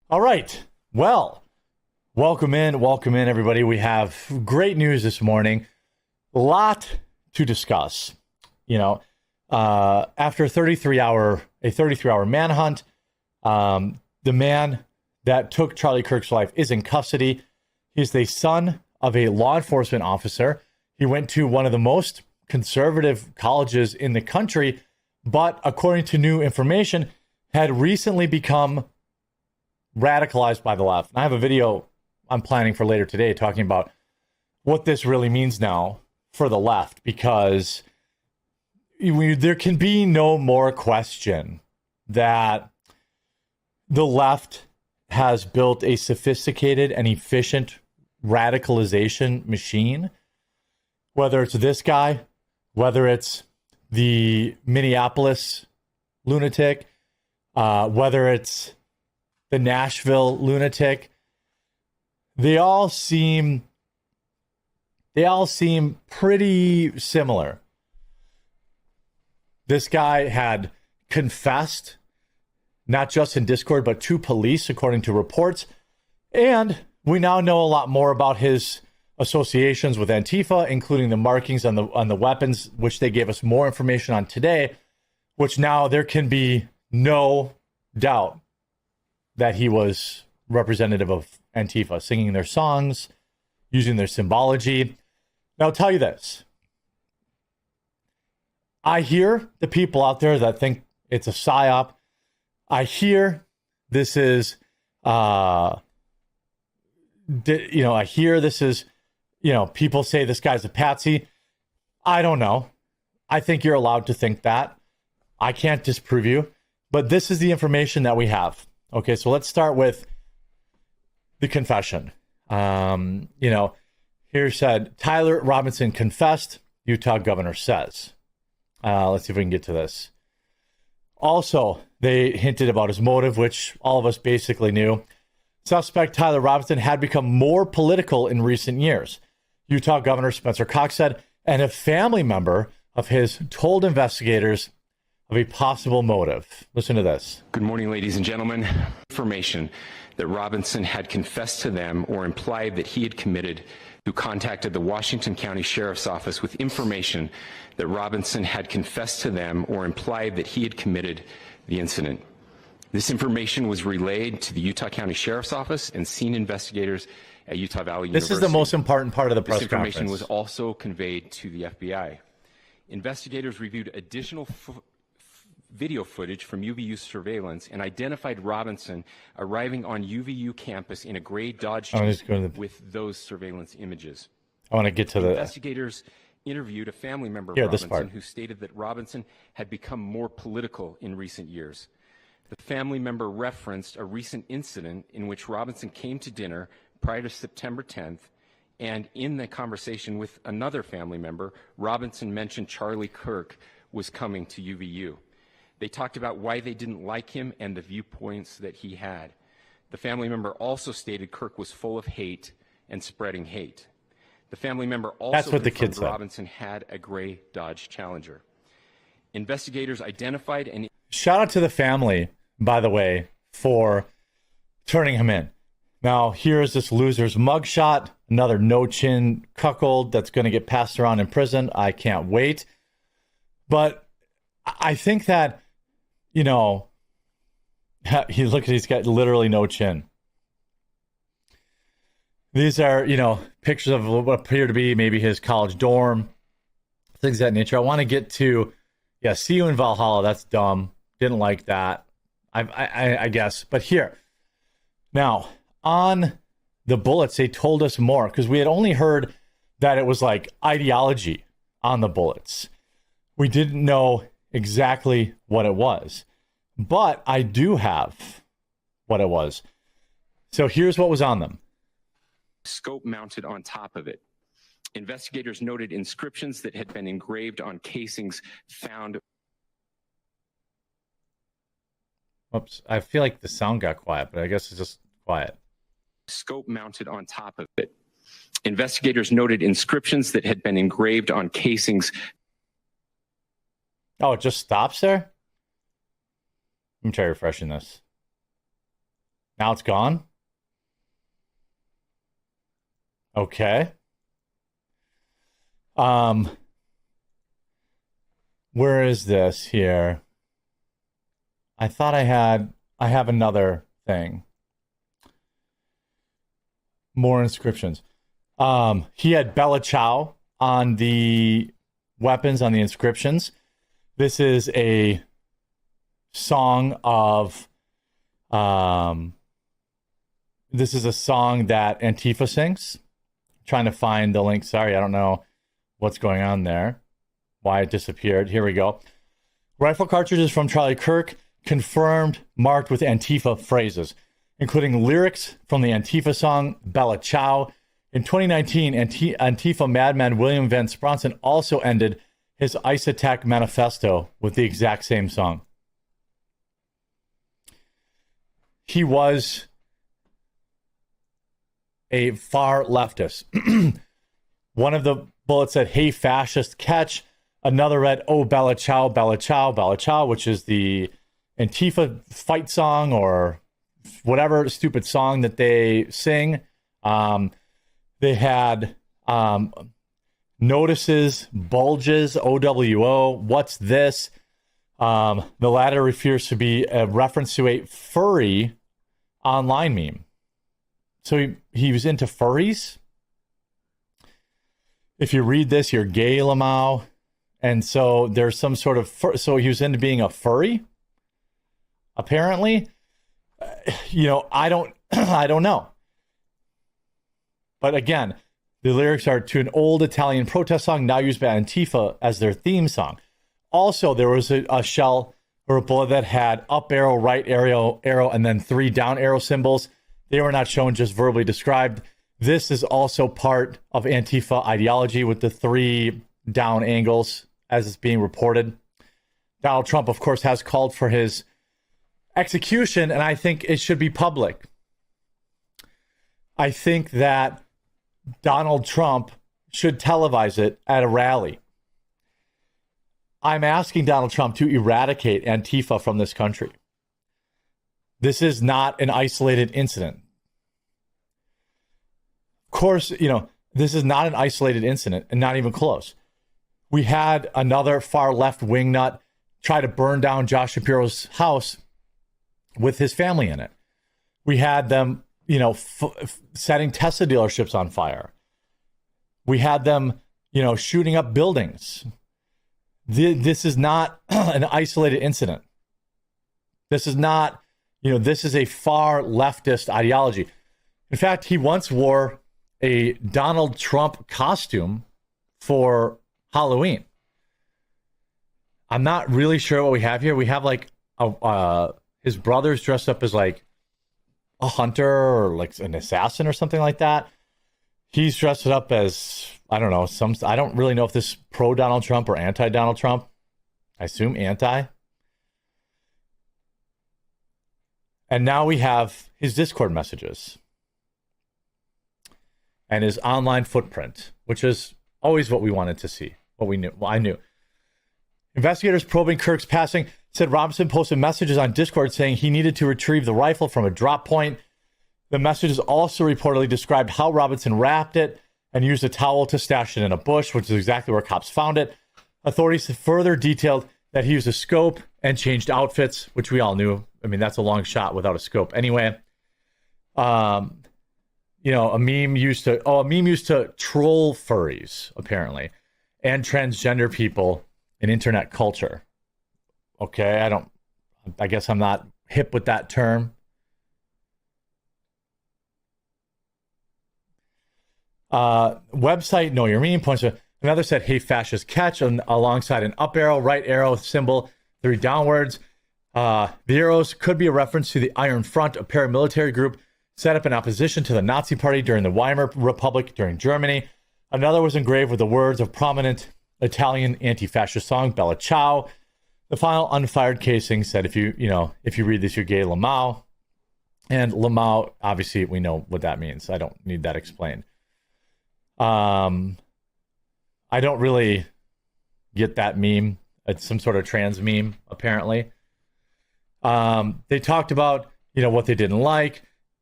All right. Well, welcome in, everybody. We have great news this morning. A lot to discuss. After a 33-hour manhunt, the man that took Charlie Kirk's life is in custody. He's the son of a law enforcement officer. He went to one of the most conservative colleges in the country, but according to new information, had recently become radicalized by the left. And I have a video I'm planning for later today talking about what this really means now for the left, because there can be no more question that the left has built a sophisticated and efficient radicalization machine. Whether it's this guy, whether it's the Minneapolis lunatic, whether it's the Nashville lunatic, they all seem pretty similar. This guy had confessed, not just in Discord, but to police, according to reports. And we now know a lot more about his associations with Antifa, including the markings on the weapons, which they gave us more information on today, which now there can be no doubt that he was representative of Antifa, singing their songs, using their symbology. Now, I'll tell you this. I hear the people out there that think it's a psyop. I hear this is, I hear this is, people say this guy's a patsy. I don't know. I think you're allowed to think that. I can't disprove you, but this is the information that we have. Okay, so let's start with the confession. Here said, Tyler Robinson confessed, Utah governor says. Let's see if we can get to this. Also, they hinted about his motive, which all of us basically knew. Suspect Tyler Robinson had become more political in recent years. Utah Governor Spencer Cox said, and a family member of his told investigators of a possible motive. Listen to this. Good morning, ladies and gentlemen. Information that Robinson had confessed to them or implied that he had committed, who contacted the Washington County Sheriff's Office with information that Robinson had confessed to them or implied that he had committed the incident. This information was relayed to the Utah County Sheriff's Office and scene investigators at Utah Valley University. This is the most important part of the press conference. This information was also conveyed to the FBI. Investigators reviewed additional video footage from UVU surveillance and identified Robinson arriving on UVU campus in a gray Dodge Jeep with those surveillance images. I want to get to the... Investigators interviewed a family member of Robinson who stated that Robinson had become more political in recent years. The family member referenced a recent incident in which Robinson came to dinner prior to September 10th, and in the conversation with another family member, Robinson mentioned Charlie Kirk was coming to UVU. They talked about why they didn't like him and the viewpoints that he had. The family member also stated Kirk was full of hate and spreading hate. The family member also confirmed Robinson had a gray Dodge Challenger. Investigators identified and... Shout out to the family, by the way, for turning him in. Now, here's this loser's mugshot, another no-chin cuckold that's going to get passed around in prison. I can't wait. But I think that, he's got literally no chin. These are, pictures of what appear to be maybe his college dorm, things of that nature. I want to get to, see you in Valhalla. That's dumb. Didn't like that. I guess. But here, now, on the bullets, they told us more because we had only heard that it was like ideology on the bullets. We didn't know exactly what it was, but I do have what it was. So here's what was on them. Scope mounted on top of it. Investigators noted inscriptions that had been engraved on casings found. Oops, I feel like the sound got quiet, but I guess it's just quiet. Scope mounted on top of it. Investigators noted inscriptions that had been engraved on casings. Oh, it just stops there? Let me try refreshing this. Now it's gone? Okay. Where is this here? I thought I have another thing. More inscriptions. He had Bella Ciao on the weapons, on the inscriptions. This is a song of this is a song that Antifa sings. I'm trying to find the link. Sorry, I don't know what's going on there. Why it disappeared. Here we go. Rifle cartridges from Charlie Kirk, confirmed, marked with Antifa phrases, including lyrics from the Antifa song Bella Ciao. In 2019, Antifa madman William Van Spronson also ended his ICE attack manifesto with the exact same song. He was a far leftist. One of the bullets said, "Hey, fascist, catch." Another read, "Oh, Bella Ciao, Bella Ciao, Bella Ciao," which is the Antifa fight song or whatever stupid song that they sing. They had notices, bulges, OWO, what's this? The latter refers to be a reference to a furry online meme. So he was into furries. If you read this, you're gay, Lamau. And so there's some sort of so he was into being a furry. Apparently, I don't know. But again, the lyrics are to an old Italian protest song now used by Antifa as their theme song. Also, there was a shell or a bullet that had up arrow, right arrow, and then 3 down arrow symbols. They were not shown, just verbally described. This is also part of Antifa ideology with the 3 down angles as it's being reported. Donald Trump, of course, has called for his execution, and I think it should be public. I think that Donald Trump should televise it at a rally. I'm asking Donald Trump to eradicate Antifa from this country. This is not an isolated incident. Of course, this is not an isolated incident and not even close. We had another far left wingnut try to burn down Josh Shapiro's house with his family in it. We had them, setting Tesla dealerships on fire. We had them, shooting up buildings. This is not an isolated incident. This is not, this is a far leftist ideology. In fact, he once wore a Donald Trump costume for Halloween. I'm not really sure what we have here. We have his brother's dressed up as like a hunter or like an assassin or something like that. He's dressed up as, I don't know, I don't really know if this is pro Donald Trump or anti Donald Trump. I assume anti. And now we have his Discord messages and his online footprint, which is always what we wanted to see, what we knew. Well, I knew. Investigators probing Kirk's passing said Robinson posted messages on Discord saying he needed to retrieve the rifle from a drop point. The messages also reportedly described how Robinson wrapped it and used a towel to stash it in a bush, which is exactly where cops found it. Authorities further detailed that he used a scope and changed outfits, which we all knew. I mean, that's a long shot without a scope. Anyway, a meme used to troll furries, apparently, and transgender people in internet culture. Okay, I guess I'm not hip with that term. Website Know Your Meme points to another said, "Hey, fascist, catch," alongside an up arrow, right arrow symbol, 3 downwards. The arrows could be a reference to the Iron Front, a paramilitary group set up in opposition to the Nazi Party during the Weimar Republic during Germany. Another was engraved with the words of prominent Italian anti-fascist song Bella Ciao. The final unfired casing said, if you read this, you're gay, Lamau. And Lamau, obviously, we know what that means. I don't need that explained. I don't really get that meme. It's some sort of trans meme, apparently. They talked about, what they didn't like.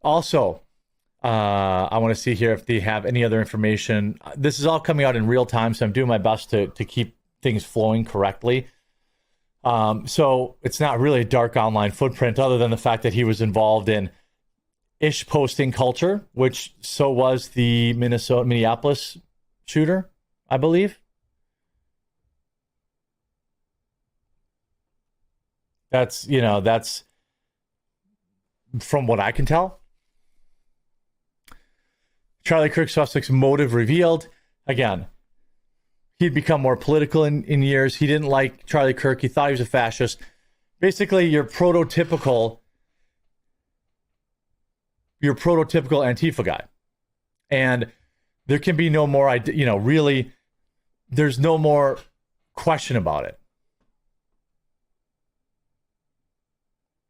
Also, I want to see here if they have any other information. This is all coming out in real time, so I'm doing my best to keep things flowing correctly. So it's not really a dark online footprint other than the fact that he was involved in ish posting culture, which so was the Minneapolis shooter, I believe. That's from what I can tell. Charlie Kirk suspect's motive revealed. Again, he'd become more political in years. He didn't like Charlie Kirk. He thought he was a fascist. Basically, your prototypical Antifa guy. And there can be no more, really, there's no more question about it.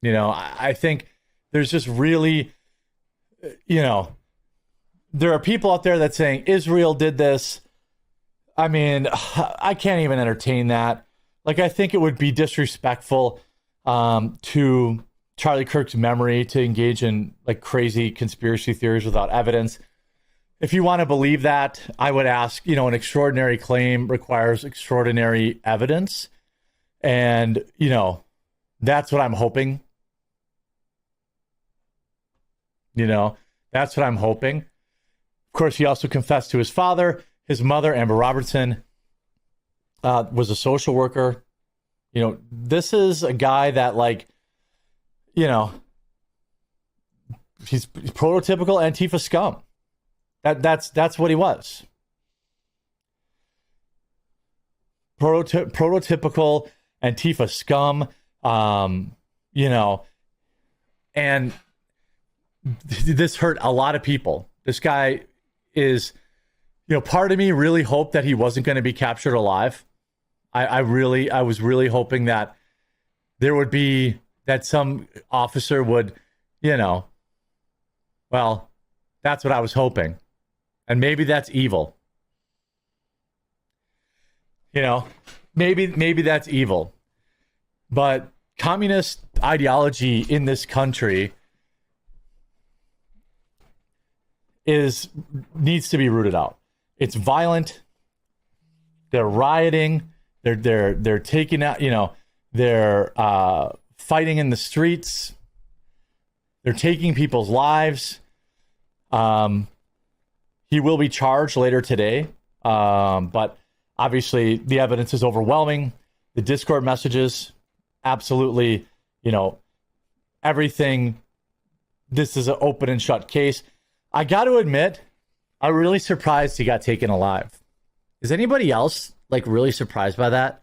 I think there's just really, there are people out there that saying Israel did this. I mean, I can't even entertain that. Like, I think it would be disrespectful to Charlie Kirk's memory to engage in like crazy conspiracy theories without evidence. If you want to believe that, I would ask, an extraordinary claim requires extraordinary evidence. And, that's what I'm hoping. That's what I'm hoping. Of course, he also confessed to his father. His mother, Amber Robertson, was a social worker. This is a guy that, he's prototypical Antifa scum. That's what he was. Prototypical Antifa scum. And this hurt a lot of people. This guy is, part of me really hoped that he wasn't going to be captured alive. I was really hoping that there would be, that some officer would, well, that's what I was hoping. And maybe that's evil. Maybe that's evil. But communist ideology in this country needs to be rooted out. It's violent. They're rioting. They're taking out, they're fighting in the streets. They're taking people's lives. He will be charged later today. But obviously the evidence is overwhelming. The Discord messages, absolutely, everything. This is an open and shut case. I got to admit, I'm really surprised he got taken alive. Is anybody else really surprised by that?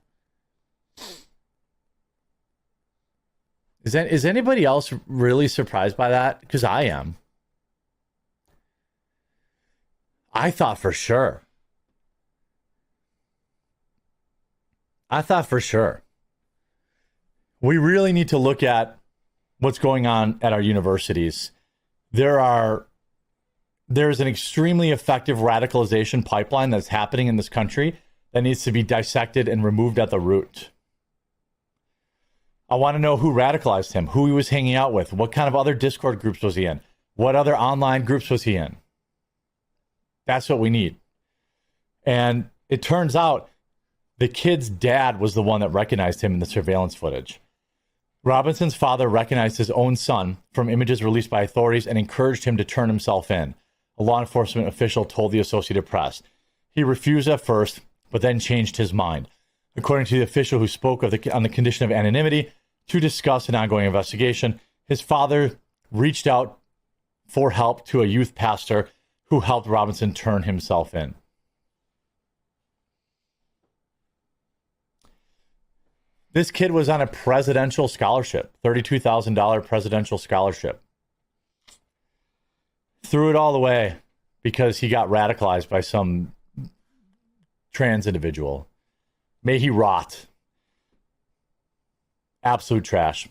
Is anybody else really surprised by that? Because I am. I thought for sure. We really need to look at what's going on at our universities. There's an extremely effective radicalization pipeline that's happening in this country that needs to be dissected and removed at the root. I want to know who radicalized him, who he was hanging out with, what kind of other Discord groups was he in, what other online groups was he in. That's what we need. And it turns out the kid's dad was the one that recognized him in the surveillance footage. Robinson's father recognized his own son from images released by authorities and encouraged him to turn himself in. A law enforcement official told the Associated Press. He refused at first, but then changed his mind. According to the official who spoke on the condition of anonymity to discuss an ongoing investigation, his father reached out for help to a youth pastor who helped Robinson turn himself in. This kid was on a presidential scholarship, $32,000 presidential scholarship. Threw it all away because he got radicalized by some trans individual. May he rot. Absolute trash.